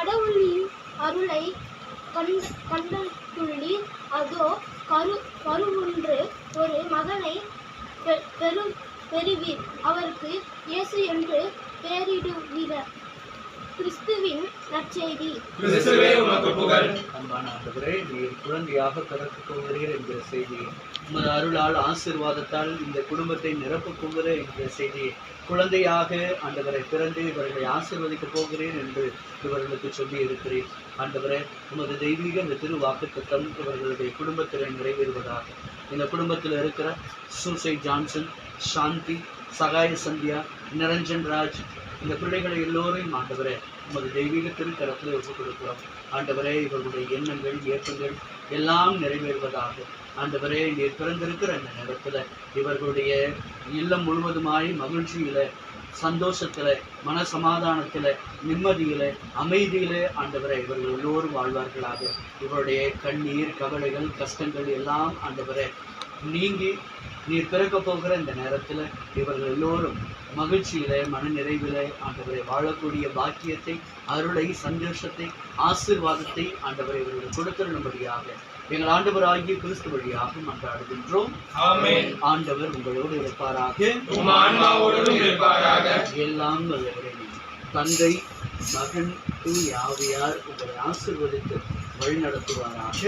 கடவுளின் அருளை கண்டுள்ளீர். அதோ கருவுன்று ஒரு மகனை பெறுவீர். அவருக்கு இயேசு என்று பெயரிடுவீர். கிறிஸ்துவின் நற்செய்தி. கிறிஸ்துவே உமக்கு புகழ். அன்பான ஆண்டவரே, நீர் குழந்தையாக பிறக்கப் போகிறீர் என்கிற செய்தியை, உமது அருளால் ஆசீர்வாதத்தால் இந்த குடும்பத்தை நிரப்பப் போகிற என்கிற செய்தியை, குழந்தையாக ஆண்டவரை பிறந்து இவர்களை ஆசீர்வதிக்கப் போகிறேன் என்று இவர்களுக்கு சொல்லி இருக்கிறேன். ஆண்டவரே, உமது தெய்வீக இந்த திரு வாக்குத்தத்தம் இவர்களுடைய குடும்பத்தில் நிறைவேறுவதாக. இந்த குடும்பத்தில் இருக்கிற சூசை ஜான்சன், சாந்தி, சகாய சந்தியா, நிரஞ்சன் ராஜ், இந்த பிள்ளைகளை எல்லோரையும் ஆண்டவரே உமது தெய்வீக திருக்கரத்தில் ஒப்புக் கொடுக்கிறோம். ஆண்டவரே, இவர்களுடைய எண்ணங்கள் ஏக்கங்கள் எல்லாம் நிறைவேறுவதாக. ஆண்டவரே, நீர் பிறந்திருக்கிற அந்த நேரத்தில் இவர்களுடைய இல்லம் முழுவதுமாய் மகிழ்ச்சியில, சந்தோஷத்துல, மன சமாதானத்துல, நிம்மதியில, அமைதியில ஆண்டவரே இவர்கள் எல்லோரும் வாழ்வார்களாக. இவருடைய கண்ணீர், கவலைகள், கஷ்டங்கள் எல்லாம் ஆண்டவரே நீங்கி நீர் பிறக்க போகிற இந்த நேரத்தில் இவர்கள் எல்லோரும் மகிழ்ச்சியில, மன நிறைவில ஆண்டவரை வாழக்கூடிய பாக்கியத்தை, அருளை, சந்தோஷத்தை, ஆசீர்வாதத்தை ஆண்டவரை இவர்கள் கொடுத்திருந்தபடியாக எங்கள் ஆண்டவர் ஆகிய கிறிஸ்து வழியாக மன்றாடுகின்றோம். ஆண்டவர் உங்களோடு இருப்பாராக. எல்லாம் வல்லவரே, தந்தை, மகன், தூய ஆவியார் உங்களை ஆசீர்வதித்து வழி நடத்துவாராக.